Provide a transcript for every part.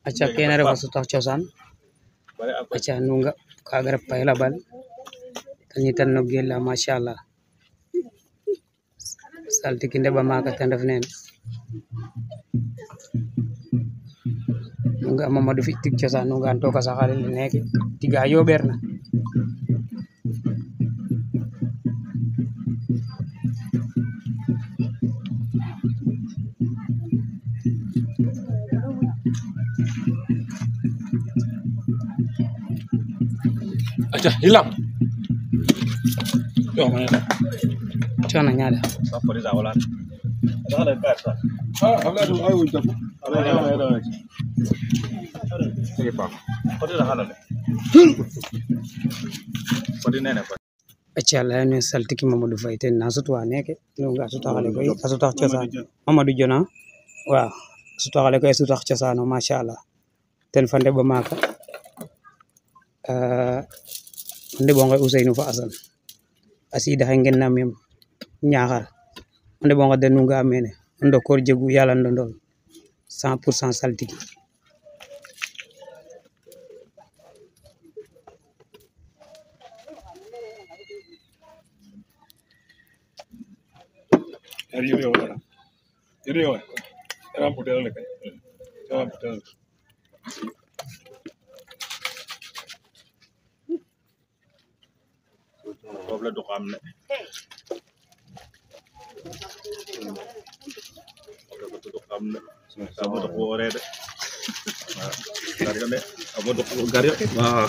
अच्छा केनारे वसुता चौसान अच्छा नूंगा कागर पहला बल तनितन नो गेला माशाल्लाह salti kinde ba maka tandaf nen nunga Mamadou fi tik ciosan nunga anto ka saxale nek tiga yo berna aja hilang yo mana cona nyada apa di zawalan ada kata habla tu ayo itu ada ini pak pada dah halal pada nene pak अच्छा line salty की Mamadou Faye te nasut wa nek nunga asuta xale koy asuta ciosan Mamadou Jona wa asuta xale koy asuta ciosano machallah tel fande ba maka nde bonga Ousseynou fa Assane asida hangen namem ñaaxar nde bonga de nunga amene ndo kor jegu yalla ndondol 100% saltiki Rio era putel le kay era putel problem do xam ne do xam ne sama do woré de gario de amo do gario wah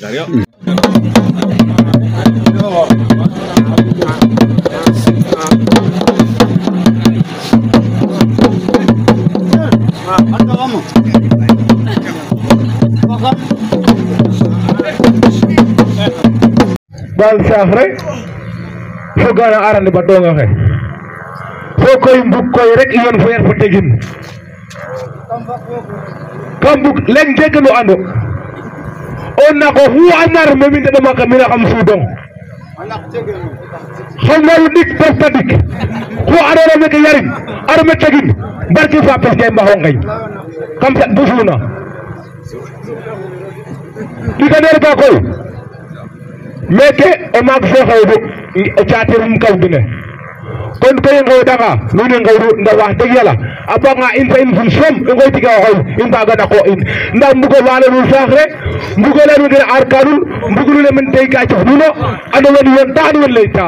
gario bal safre fogana arande badonga xe fokoy mbuk koy rek yon fo yer fo tegin kam buk len jegno ando on na ko hu anar me min de maka mina xam sudong xamal dik pertadik ko arora me ke yarim arme tegin barki fa pes gay ma hongay kam sa busuna dikaner ba koy meke o mag fo xewdu o catirum kawdune kon koy ngoy daga nune ngawru nda wax deug yalla abanga in fa in ful som ngoy tiga xoy in baga na ko in nda mbugo wala lu saxre mbugo la ngir arkanul mbugo le men tay ka ci nuno ado woni yon taadu won lay ta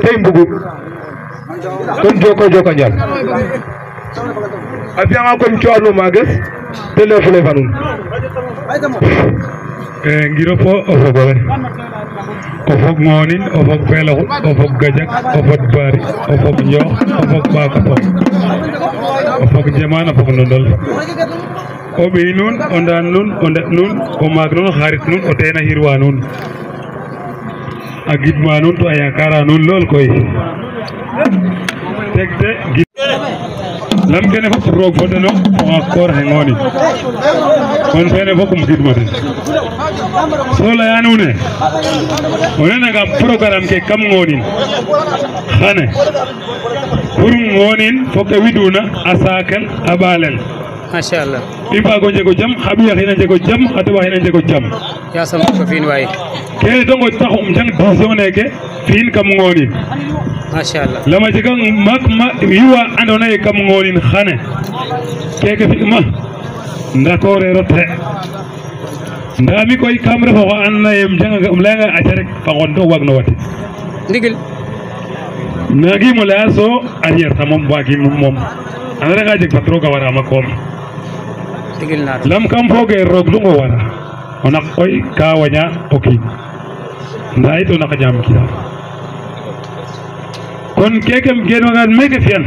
tay mbugo kon joko njal afianga kon ciolu mages telefone fanun ngiro fo o fogole o fog ngonin o fog felaxu o fog gajak o fog bari o fog ñox o fog baka o fog jeman o fog ndondol o ɓiy nuun o ndaan nuun o ndeɓ nuun o maag nuun xarit nuun o teena xirwa nuun a gidma nuun to a yakara nuun lool koy tegte lam kene fop roog fo deno oxa koor xe ngonin kon fene fop um gidma den so leya nuune o nananga programme ke kam ngonin xane pour ngonin fo ke widuna a sakel a ɓalel machallah i mbago njego jam xa ɓiya xina njego jam xa teɓa xina njego jam yasam ko fin waye kene dongo taxu um jang décision neke fi'in kam ngonin machallah lama jega mak ma yiwa andona ye kam ngonin xane keke fi'ma ndakorero te nda mi koy kam refo xo andona ye um layanga aca rek fa ngon to waag no watin ndigil nagimo leya so arrière ta moom waagim moom anda ranga jeg fat roga warama koom ndigil na lam kam foge roog lungo wara ona koy ka waña o kiin nda it o naka ñaam kiida kon keke genwangan meke fiyan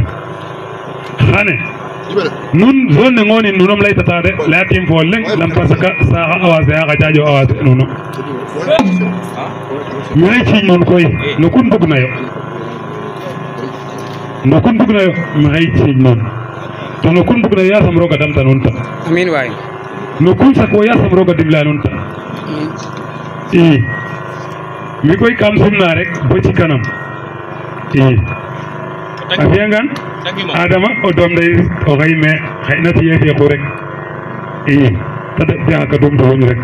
xane nun zone ne ngoni nunom lay tata de la tim fo leng lam parce que sa awase a xajajo awase nuno mi ci non koy no kun bug nayo mi hay ci non to no kun bug na yasam roga damta non ta amin waay no kun sako yasam roga dimla non ta i mi koy kam simna rek bo ci kanam i a fiyangan adama o doom day o xay me xay na tiye fe ko rek i tada fiya ka dum do rek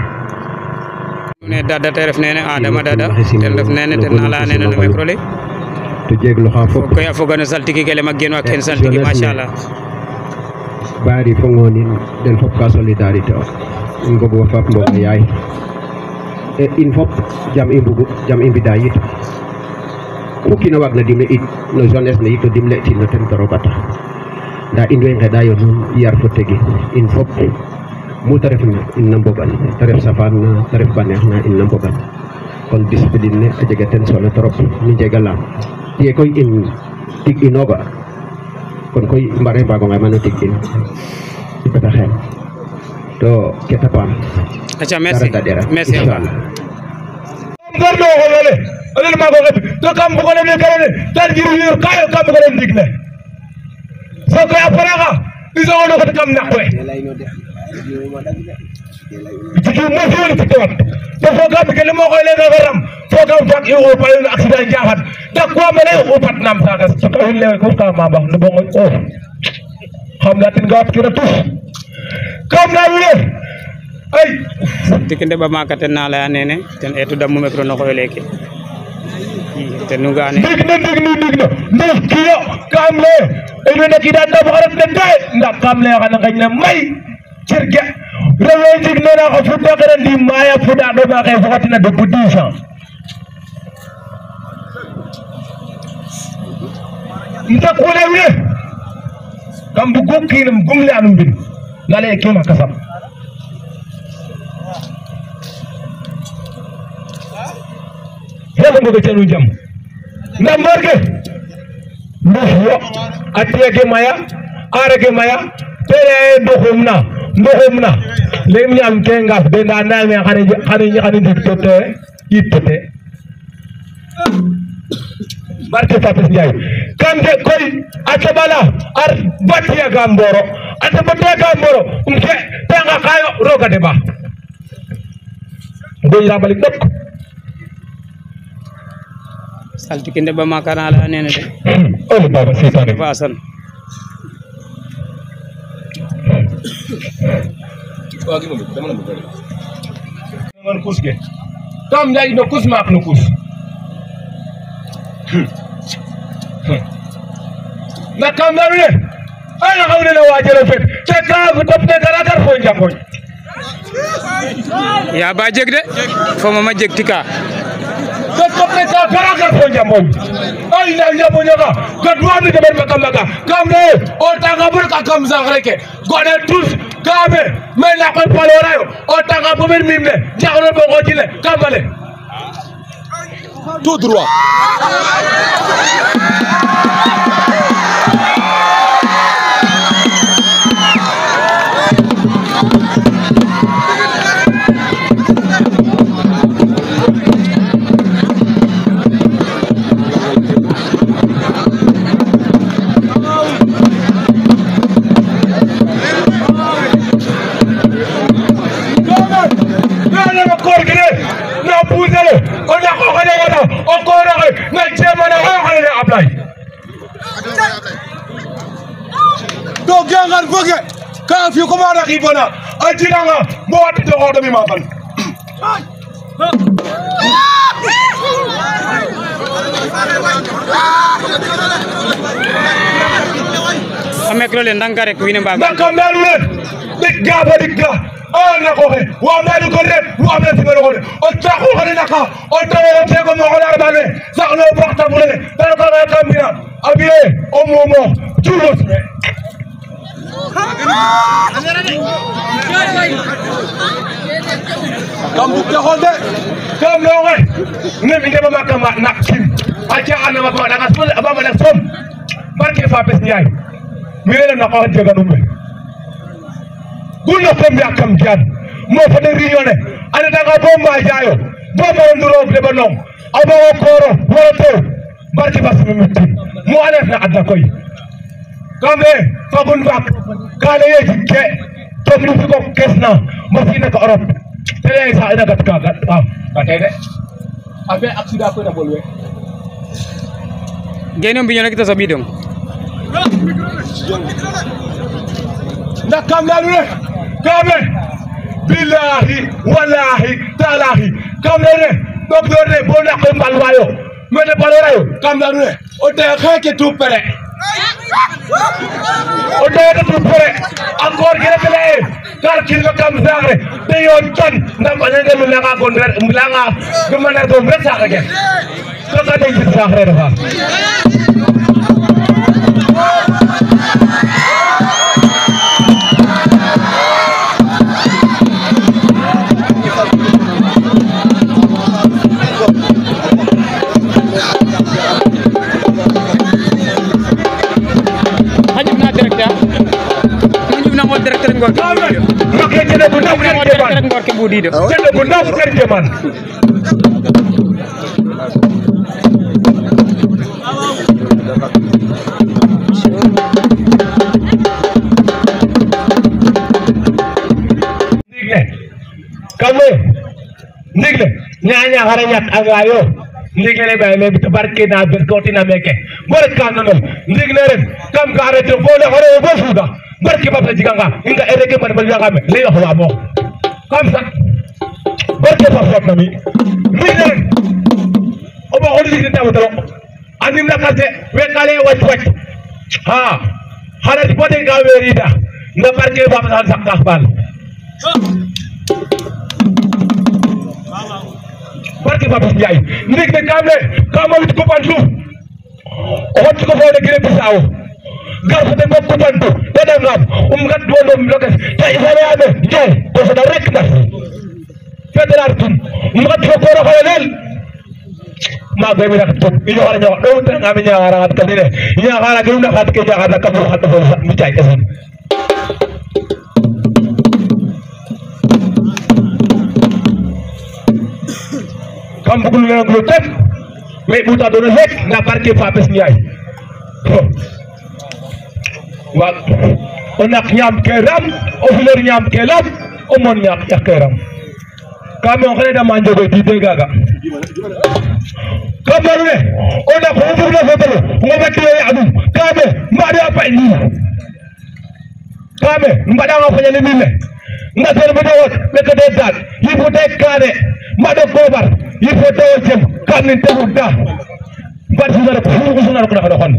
ne dada te ref nene adama dada ten ref nene ten na la nene no micro le to jeglu xa fop koy a foga no saltiki kele mag gen wa ken saltiki machallah bari fo ngonin den fop ka solidarité o in mbogu wa fap mbog yaay e in fop jam i mbugu jam i mbida yit ku kina waag na dimle it no jeunesse ne yit o dimle tin no ten to roga tax nda in way ngeɗa yo nuun yar fo tegin in fop mu te refna in na mbogan te ref safaan na te ref baneex na in na mbogan kon discipline ne a jega ten solo trop mi njega lam tiye koy in tig inoga kon koy mbare mbago ngemano tig in i beta xel to keta paam acha merci merci gordo ko lele alel ma ko gati to kam bu ko le karone tan jiru yor kayo kam ko dem digne so ko aparaga iso no ko kam nakwe tiki mo fi woni tiki wat to fo kam ke le mo ko le garam fo kam tak yo pa yo accident jahat da ko mele o pat nam saga so ko le ko ka ma ba no bongo o xam la tin gat ki na tus kam na wile ay tikinde ba makaten na la nene ten etu damu micro no ko leke ten nu gane digna no kiyo kamle ene na kidan da barat den day nda kamle kana gagna may cirge rewe digna na ko fudda kana di maya fuda do ba kay fokatina de budisha nda ko lewe kam bu gokkinum gumle anum bin lale kema kasam ko ngoga celu jam nambarge ndoxyo atiyage maya arage maya tere ndoxumna lem ñam ke ngaf de nda na me xani ndik tote yitete barke Papis Ndiaye kambe koy atabala ar batiya gamboro atabatiya gamboro umke tanga kayo roga de ba ngoy rabalik dok saltikinde ba makana la nene de oh baba seytane fasan ngon kuske tam jay no kus mak no kus na kam darule ay na xawne na wajere fet te ka top ne dara dar fo njamboñ ya ba jeg de fo mama jeg tika to top ne ka dara dar fo njamboñ ay na njamboñ ka ko duami de ben makam ka kam ne o tanga bur ka kam sa reke gone tous gabe me la ko palora yo o tanga bu ben mimne jaxro bo ko jile kamale tout droit do gangan foge ka fi ko ma rakhi bona ajiranga mo wat to ko dami ma fan amekro le ndanga rek wine mbaga nakam dalu le digga ba digga na ko he wa ma du ko re wa ma fi ko re o ta ko ko naka o to te ko mo ko la ba ne sa no porta bu le ta ko ka kambina abiye o momo tulos me Kam buk taxol de. Kam loxe. Ne mi ndema ma kama nak kim. Acha ana ma ko daga sol aba ma nak som. Barke fa bes ñay. Mi leen na ko jega numbe. Gulo ko mi akam jan. Mo fa de riñone. Ana daga bomba jaayo. Bomba nduro de banom. Aba ko koro woto. Barke bas mi mutti. Mo alef na adda koy. Kambe fagun bak. Kale ye jikke. Top lu fi ko kesna. Mo fi nek Europe. Tele sa ina gat ka gat. Katede. Abe accident ko na bolwe. Geno biño kita sa bidong. Nak kam lalu ne. Kambe. Billahi wallahi talahi. Kambe ne. Docteur ne bo nak ko mbalwayo. Mene balwarayo. Kam lalu ne. O de xeke tout pere. O de tout pere. Encore gene tele. Kar kilga kam sagre. De yon ton ndam anenge mu langa gonder langa. Gumana do mre sagre. To ka de sagre dafa. Ndigle ñaña xara ñak agayo ndigle bay me barke na ber ko tina meke bor kan non ndigle ren kam ka arete fo le hore bo fuda barke baba jiganga inga ereke man bal janga me le wax wa mo kam sa barke fa fot na mi ndigle ren o ba holi ni taw taw anim na kase we kale wacc ha xara di bote ga werida nga barke baba dal sakka bal barke Papa Ndiaye ndik de kamle kama wit ko bantu o wat ko fo de gele bisawo gar fa de ko bantu de de ngam gat do do lokes tay fa yaade je ko fa rek na federal tun gat ko ko ro lel ma be mi nak top iyo wara ñoo do tan ngam ñaara gat ka dine ñaara gelu na xat ke jaxata kam xat fo mi tay tasen kam bugul na nglo tek me buta do rek na barke Papa Ndiaye wa onak ñam keram o fleur ñam kelam o mon ñak keram kam on xene da manjogo di de gaga kam ne onak ko bugul na fotalo ngoma tiye adum kabe mari apa ni kabe mbada nga fanya ni me ngasel bu dawot le ko de dal yi bu tek kane mado kobar il faut taw jëm kam ni taw da bat ci dara ko suna ko da xon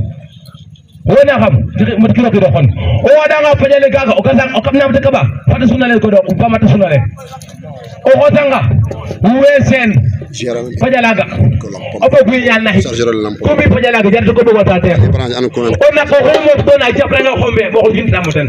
wona xam mu kilo ko do xon o wada nga fajale gaga o kan o kam na de kaba fata suna le ko do ba mata suna le o ko tanga wesen fajalaga o ba bu ñaan nahi ko bi fajalaga jar ko do wata te o na ko mo do na japp nga xombe mo ko jinn tam ten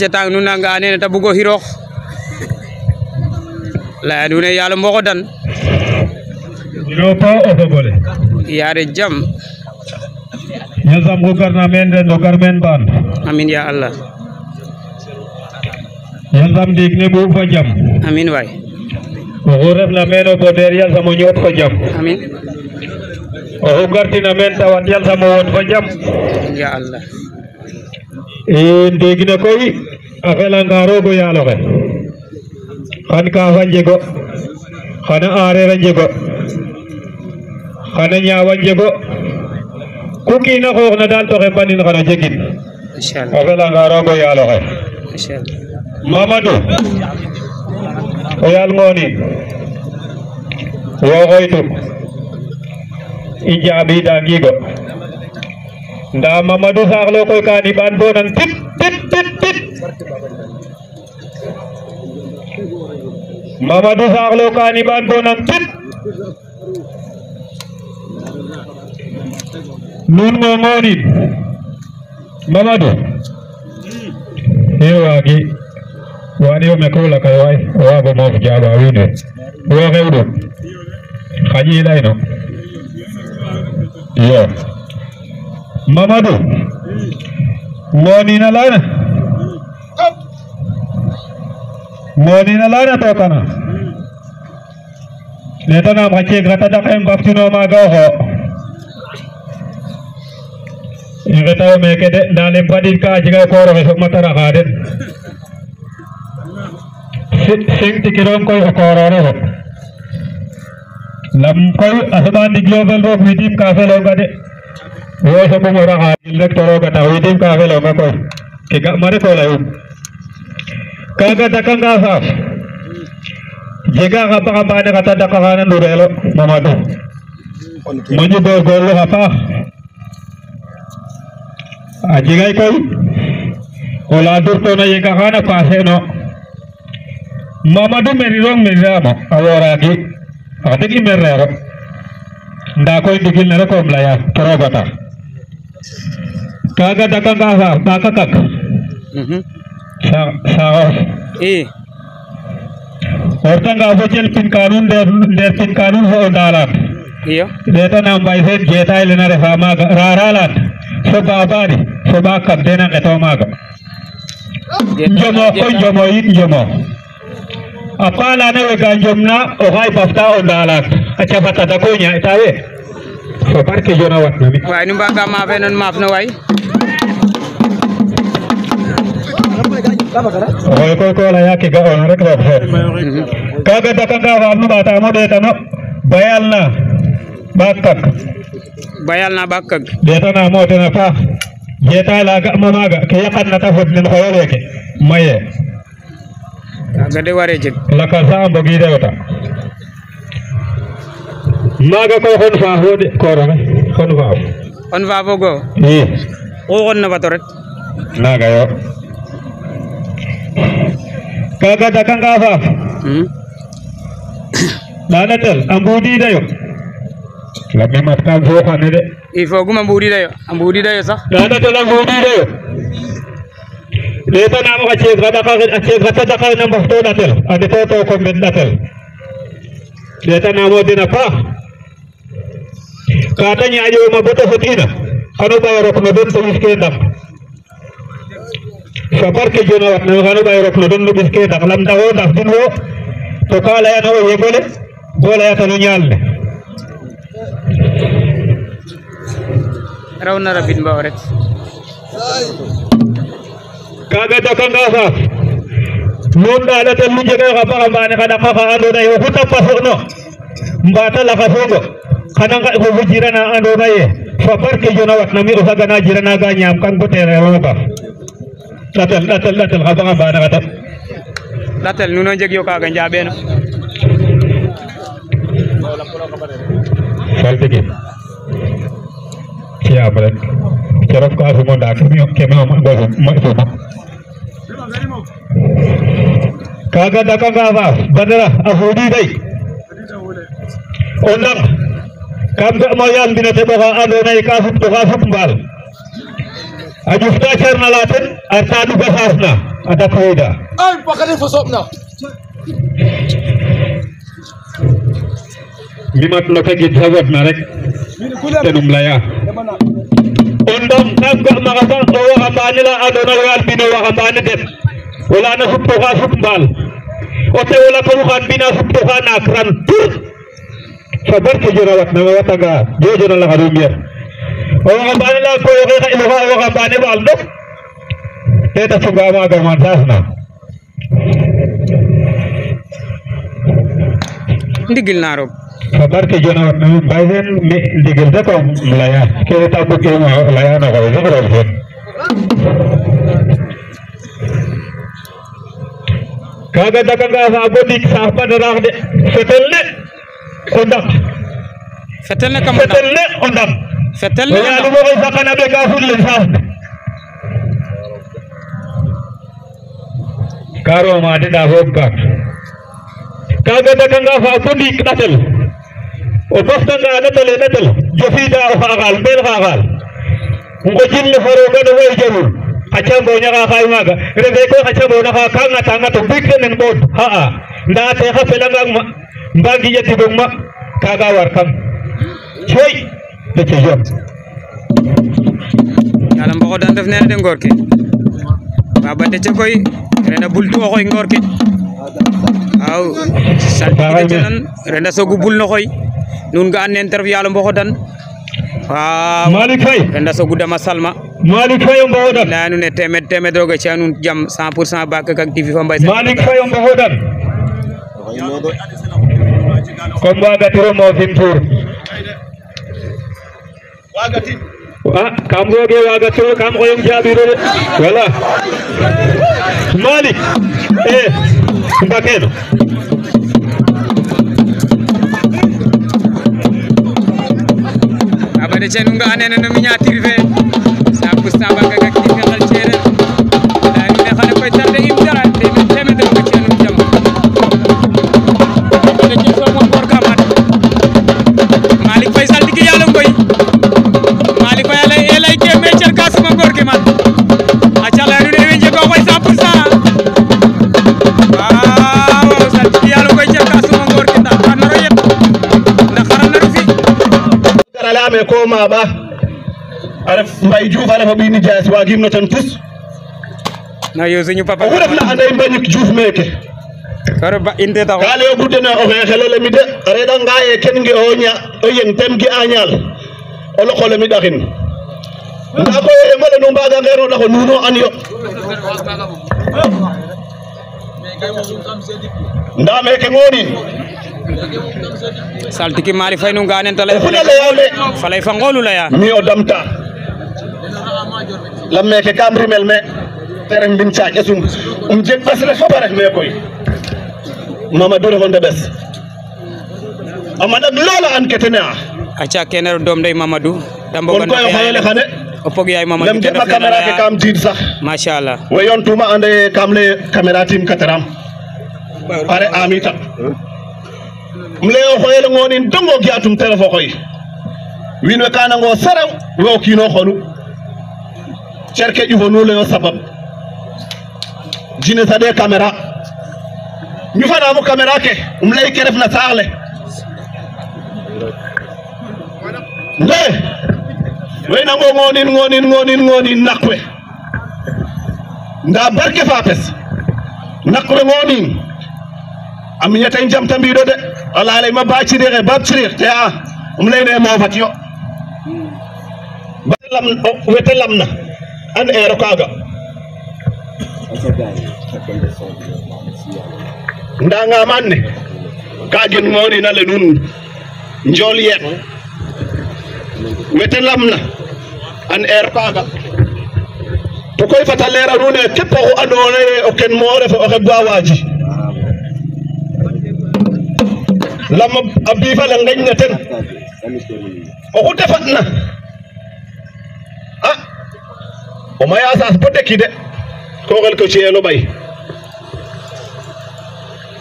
cetang nu nanga ane ta bugo hirok la dune yalla moko dan Europa o bole yare jam yazam go garna men den do garmen ban amin ya Allah yazam dik ne bu fa jam amin way o ref la meno bo der yazam o ñot fa jam amin o gartina men tawat yal sama won fa jam ya Allah ndegina koy a felanga roog o yaal oxe xan kaaf a njego xana aareer a njego xana ñaaw a njego ku kiina xooxna daal to xeɓanin xana jegin inshallah a felanga roog o yaal oxe inshallah Mamadou o yaal ngooni wo xoytu i njaaɓiida ngiigo ndaa Mamadou saaxlo koy ka niɓaan bo nang tit tit tit tit Mamadou saaxlo ka niɓaan bo nang tit nuun ngongoonin Mamadou e waagi waani o meko lakay waay o waago moof jaaɓa wiin we wo xewɗum xaƴi layno iyo Mamadou ngonina lana to kana letanam xa ceeg xa tadak em baftino maaga oxo i ngetayo meke de nda lem fadid ka a jega kooroxe soɓma taraxa den sing tikirom koy o koororeso lam koy a soɓa ndiglo fel roog widim ka felonga de wo soɓum o raxadil rek to rooga tax widim ka felonga koy ke ga'ma rek o leyum kaga dakanga faaf jega xa baxambaane xa tadaka xana ndurelo Mamadou moƴu goorgoorlu xa paax a jegay koy o la durtona yega xana passé no Mamadou merirong meriramo a wooragi wax deg i merreero nda koy ndigil ne rek om leya to rooga tax kaga dakanga faaf ɓaaka kak saxoos o retanga fo jel pinka nuun ndeer pinka nuun fo o ndaalaat iyo ɗeetana mbay feen jeetaay lena refa maaga raaralaat fo baabani fo ɓa kak den a ngeto maaga njomo koy njomo yit njomo a paalana wega njomna o xaay bafta o ndaalaat a cafata dako ñaaƴta we fo barke jona watna mi waay nu mbaga maafe noon maaf no waay oxoy koy ko leya ke ga'oona rek roog fe kaga dakanga faaf nu ɓaatamo ɗeetano bayal na ɓaak kak bayal na ɓaak kak ɗeetanamo ten a paax jeetaay la ga'ma maaga ke yaqanna ta fod nen xoyo weeke maye kaga de ware jeg lakas a mbogiideyo ta maaga koy xon faaf wo de kooroxe xon faaf on faafogo i xu xonna fato ret naaga yo kaga dakanga faaf ɗaɗatel a mbuuɗiidayo lame mat kam fooxane de il faut guma mbuuɗidayo sax ɗaɗatel a mbuuɗiidayo ɗeetanamo a ceeg xa tadaka na mbafto ɗatel a ndeto to ko mbed ɗatel ɗeetanamo den a paax ka ta ñaaƴooma bo ta fot'ina xano ɓayo rok no den to ɓiske ndam fa barke jona watna xano ɓayo rok no den no ɓiske ndax lam ndaxo ndax din wo to ka leyana o yegole bo leyatano ñaal ne raw na rabid mba o ret kaga dakanga faaf nuun ɗaɗatel nu njega xa baxambaane xa ɗaka xa andoona ye oxu ta paso'no mbaata laxasoogo xana nga fofu jirana andoona ye fa barke jona watna mi o sagana jiranaga ñaam kang bo tere rooga ɗatel xa baxambaane xa taɓ ɗatel nuno njeg yo kaga njaɓeno saltigi ciyaam rek cerof ka sumo nda keme o ma suma kaga dakanga faaf Badara a fuɗiiday o ndam kam ga'mo yaal mbina teɓoxa andoona ye ka suptoxa sup mbaal a ƴufta cerna la ten a reta ɗuga faaf na a dakwiida ay pakane fo soɓna mi mat no ke gid fa fodna rek tenum leya o ndam kam ga'maxa sax o waxambaane la andoona ye a mbino waxambaane den wala na suptoxa sup mbaal o tew ola komu xan mbina suptoxa naak ran tur fa barke jona wat na watanga jojona la xarum yer o waxambaane la koy oxe xa ino xa waxambaane faal ndok teta foga maaga man saasna ndigil na roog fa barke jona wat na mbay sen mi ndigil rek o leya ke ta bug ma leya na xoy rek roog ten kaga dakanga fa bo ndik sax padarax de fetel ne o ndam fetel ne kam fetel ne o ndam fetel ne ya lu mo koy sakana be ka ful le sax karo ma de da hob ka kaga dakanga fa bo ndik datel o bastanga natel jofida o xaxal bel xaxal ngo jinne faro ga do way jarul acha mbonya ka kay maga rebe ko acha bona ka kanga tanga to bikre nen bod ha nda te xa felanga ma mbagi yati dum ma kaga war kam choy de ci jom yàlla mboxo daan def neena de ngor ke baba de ci koy rena bultu o xoy ngor ke aw salti de nan rena sogu bul no xoy nun ga an interview yàlla mboxo dan waaw Malik Faye renda sogu dama salma Malik Faye o mboxodan leya nuun ne temed roga ci anun jam 100% Bakak ak TV fa mbay Malik Faye o mboxodan comme wagatiro mofin tour kam roge wagatiro kam xoyong jabiro de voilà Malik mbakeno abade ci nun ga anene no miniature fe 100% Bakak ak TV xal cere leya nuun ne xane koy tarde im dara temed roga ci anun jam abade ci so mo bor ka mat Malik Faye saltiki yàlla ngoy Malik Faye lay elay ke me cer ka suma ngor ke man aca leya nuun ewe jego koy 100% waaw saltiki yàlla ngoy cer ka suma ngor ke ndax xar naro yet ndax xara naru fi garale ame ko maɓa a ref Mbaye Diouf a refa ɓiy nijaes wagim no ten tus na yo suñu papa oxu refna ande Mbagnick Diouf meke karo ba inde taxo ka leyogu dene o xeexelole mi de a reɗanga ye ken ge o yeng tem ge a ñaal o loqole mi ɗaxin nda koy emole nu mbaga ngero ɗaxo nuno an yo nda meke ngonin saltiki Malik Faye nu ga anen ta lay oxuna leyole falay fa ngolu leya mi o damta lam meke kam rimel me te ref mbin caaj esum jeg ɓasle fopa ref me koy Mamadou refo ndeɓes a maɗak loola an kete ne a aca kene ro doom ndey Mamadou da kon mbogan koy o xayele xane o pog yaay Mamadou lem geɓma caméra ke kam diid sax machallah we yoon tuma ande kam leye caméra tim kateram pare ami tak um leye o xoyele ngonin dongo gi atum te refo xoy wiin we ka nango sarew we o kiino xonu cerke ƴufo nu leyo sabab jine saɗe caméra ñufanamo caméra ke um ley ke refna saax le nde we nango ngonin naq we nda barke fa pes naq we ngonin a miñata in jam ta mbiɗo de a lalay ma ba cirexe ba cirir te a um leyne mofat yo wete lamna an ero kaga ndanga man ne ka gen ngonin ale nun njol yen wete lamna an ero kaga to koy fata lera nuun e képp oxu andoona ye o ken mo refe oxe Gwawaji lam a biifale ngeñna ten oxu defatna a o maya saas bo deki de ko xel ko ciyelo ɓay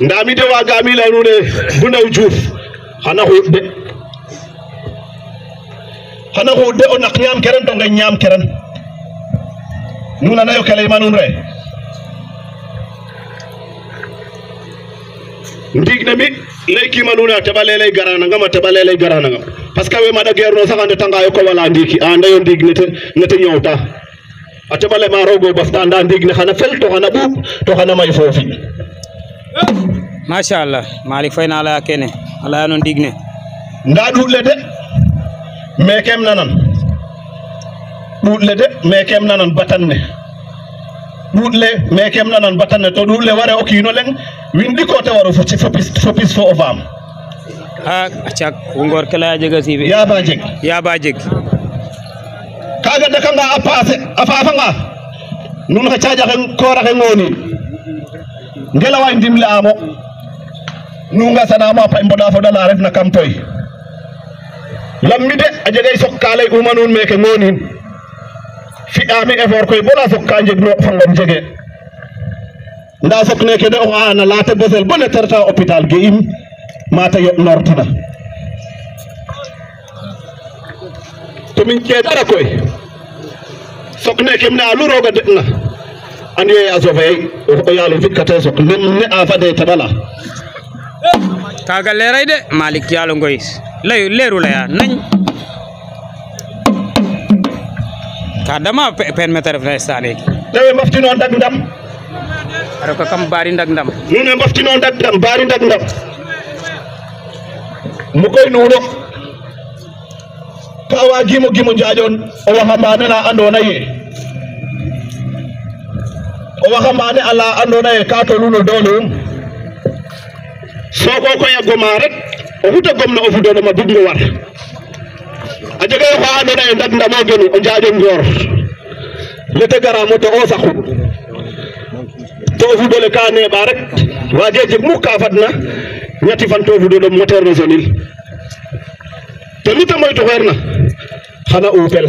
nda mi de wagami ley nuun e bu Ndaw Diouf xana xuuɗ de o naq ñaam keren to ngeñ ñaam keren nuun anayo ke leyma nuun re ndiig ne mi leykima nuun a teɓale ley garanangam a teɓale ley garanangam parce que we maɗa geer no sax a ndetanga yo ko wala ndiiki a anda yo ndiig nete ñoowta a teɓale ma roog o bafta anda ndiig ne xana fel to xana ɓuuɓ to xana may foofi machallah Malik Faye na leya kene a leya no ndiig ne nda ɗuɗle de mais kem nanan ɗuɗle de mais kem nanan batanne ɗuɗle mais kem nanan batanne to ɗuɗle ware o kiino leŋ windi ko te waro fopis fo o faam a acak ngor ke leya jega sifi yaaba jeg yaba jeg kaga dekanga a passer a fafanga nun xa cajaxe koraxe ngoni ngelawa ndimle amo nu ngasanamo a paƴ mboɗa foɗala refna kam toy lammi de a jegay sok ka ley uma nuun meke ngonin fi'ami effort koy bola sok ka jeg no fangom jege nda sok neke de o ana late bosel bo ne terta hôpital ge im mata yoɓ nortina to min ke dara koy sok neke ne a lu roga deɗna andi ye a sofey o yaalum fikkate sok ne a fade taɗala kaga leray de Malick Diallo Ngoye leeru leya nañ ka dama permettre ref na stade tewe mbaftino ndag ndam aro ko kam bari ndag ndam nuun we mbaftino ndag ndam bari ndag ndam mu koy nuuno ka wagimo gimo njaƴon o waxambaane la andona ye o waxambaane ala andona ye ka toluno doolum soko koy a goma rek o xuta gomna o fudonoma bug ngo war a jega yo xa andona ye ndag ndamo genu o njaƴo ngoor lete garamo to o saxu to o fudole ka neɓa rek wage jeg mu ka fadna ñati fan to fudolom moteur ne sonil to nute moytu xeerna xana upel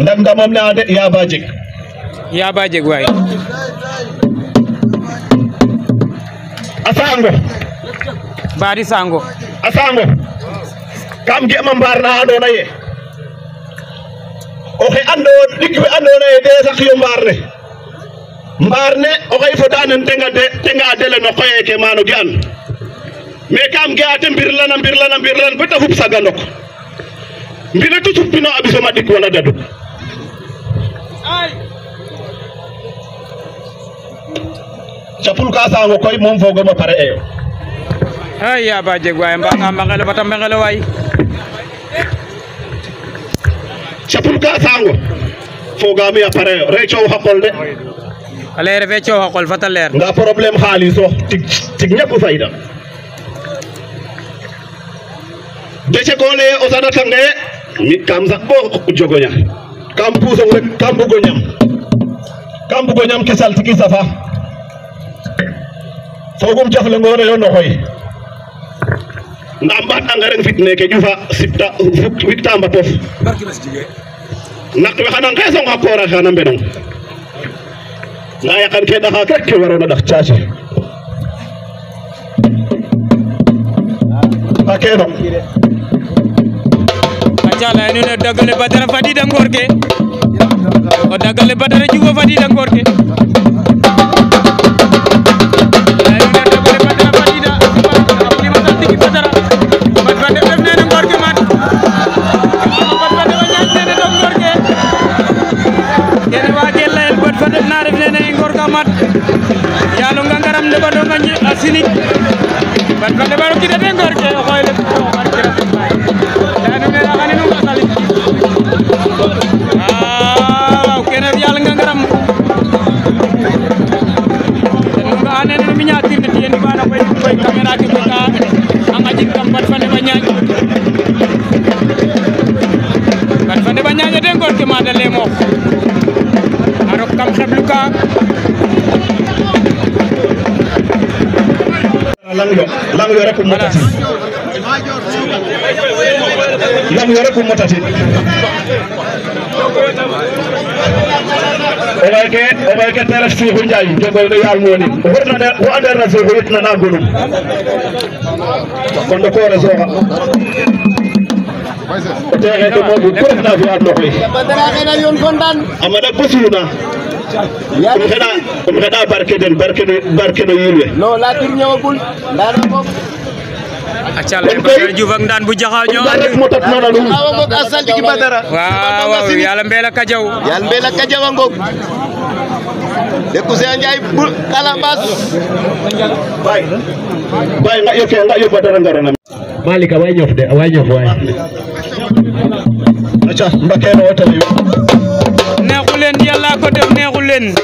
ndag ndamom ne a de yaba jeg waay a sango bari sango a sango kam ge'ma mbaar na andona ye oxe ando ɗik we andona ye de sak yo mbaar ne oxey foda nen tenga dele no qoyeke mano ge an mais kam ge a te mbirlan bata xup saga ndok mbine tu supino a ɓisoma ɗik wala dadu capul ka sango koy moom fogoma pare eyo ay yaba jeg waay mbanga mbangele bata mbangele waay capul ka sango fogami a pare eyo re coow xa qol de ale refe coow xa qol fata leer nda problème xaalis o tig ñaku fayda dece ko leye o saɗatange mi kam sak bo jogoña kam pusong rek kam bugo ñam ke saltiki safa fogum jafle ngore yo no xoy nda mbaat engrais fit neke ƴufa sipta wikta mbatof nak we xana ngesong xa koora xana mbenong nda yaqan ke ɗaxak rek ke warona ɗax caci a keno aca laya nuun o dagale Badara fadida ngoor ke o dagale Badara Diouf a fadida ngoor ke yalo ngangaram de bado ngani asini ban ban de baro kida de ngor ke xoyle ko mar kira bay danu ne la ngani nu ngasali waaw kene yalo ngangaram danu nga anen mi ñatir ne yeen bana koy camera ki ko ka anga jik kam ban fane ba ñaaj ban fane ba ñaaj de ngor ke ma dale mo arok kam xeblu ka lang yo rek motati o way ke tere Seexu Njaay jogoy no yaal monin o ander na Seexu yit na gonum kon do ko resoxa o texe ke moƴu ku refna fi'an no koy amada bosuna um xeɗa barke no yiin we non la tur ñëwagul ndana moom acca lay Badara Diouf ak Ndane bu Jaxaaw ñoo andi motat nana num awa ngok asal digi Badara waaw yàlla mbela kajaw yàlla mbela kajaw ngok de ko se Njaay bu Kalambas bay nga yo Badara ngarana Malika way ñof way acca mbake no tali neexu leen yàlla ko def neexu leen